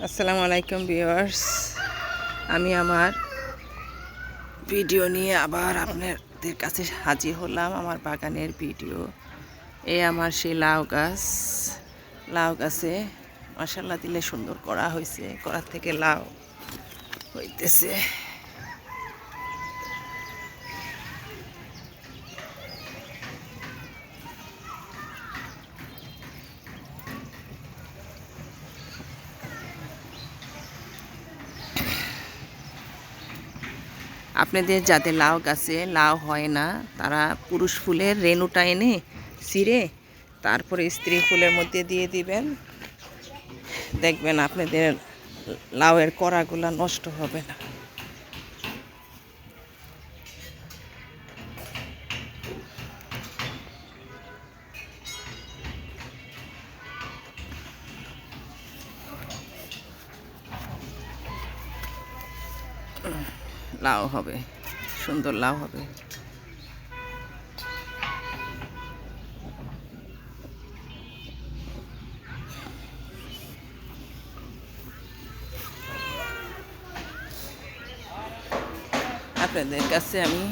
আসসালামু আলাইকুম ভিউয়ার্স, আমি আমার ভিডিও নিয়ে আবার আপনাদের কাছে হাজির হলাম। আমার বাগানের ভিডিও। আমার সেই লাউ গাছে মাশাআল্লাহ দিলে সুন্দর করা হয়েছে। করার থেকে লাউ হইতেছে। আপনাদের যাদের লাউ গাছে লাউ হয় না, তারা পুরুষ ফুলের রেণুটা এনে ছিঁড়ে তারপরে স্ত্রী ফুলের মধ্যে দিয়ে দিবেন। দেখবেন আপনাদের লাউয়ের কড়াগুলো নষ্ট হবে না। লাউ হবে, সুন্দর লাউ হবে। আপনাদের কাছে আমি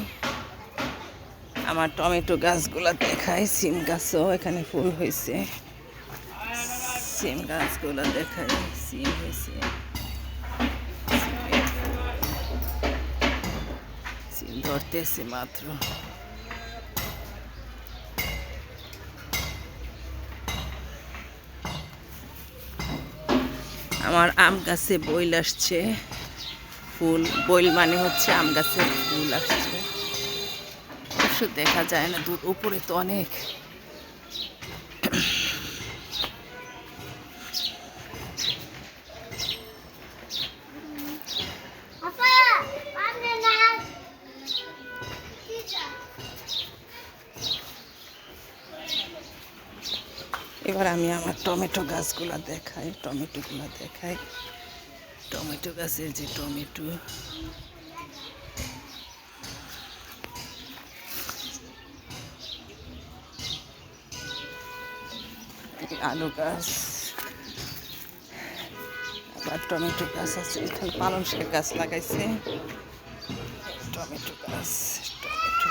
আমার টমেটো গাছগুলো দেখাই। সিম গাছও এখানে ফুল হয়েছে। সিম গাছগুলো দেখাই, সিম হয়েছে। সিম ধরতেছে মাত্র। আমার আম গাছে বইল আসছে, ফুল। বইল মানে হচ্ছে আম গাছের ফুল আসছে। অবশ্য দেখা যায় না, দূর উপরে তো অনেক। এবার আমি আমার টমেটো গাছগুলো দেখাই। টমেটো গাছের যে টমেটো, আলু গাছ, আবার টমেটো গাছ আছে। এখানে পালং শাক গাছ লাগাইছে। টমেটো গাছ, টমেটো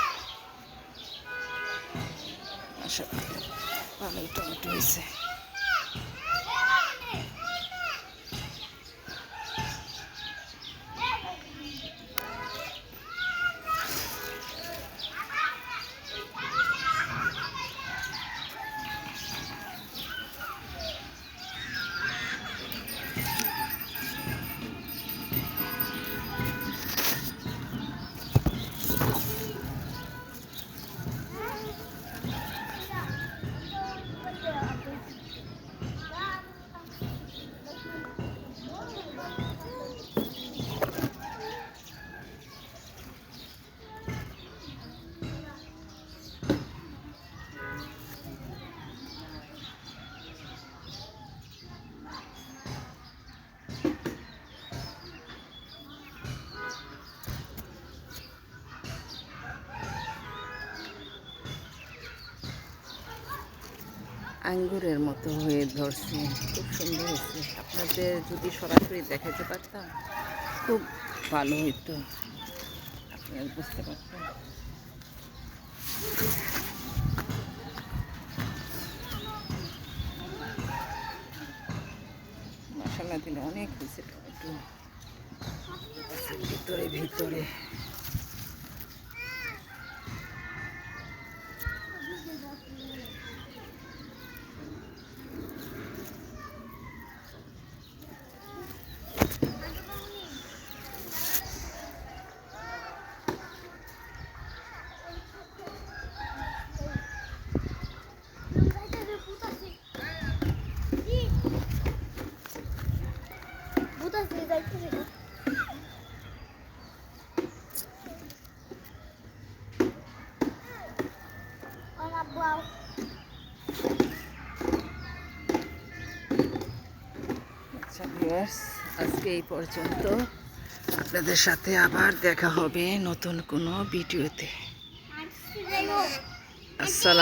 ভালোই টমেটো হয়েছে। আঙ্গুরের মতো হয়ে ধরছে, খুব সুন্দর হয়েছে। আপনাদের যদি সরাসরি দেখাতে পারতাম খুব ভালো হইতো, আপনারা বুঝতে পারতেন। মশলা দিলে অনেক হয়েছে টমেটো গাছের ভিতরে। আচ্ছা ভিউয়ার্স, আজকে এই পর্যন্ত। আপনাদের সাথে আবার দেখা হবে নতুন কোনো ভিডিওতে। আসসালাম।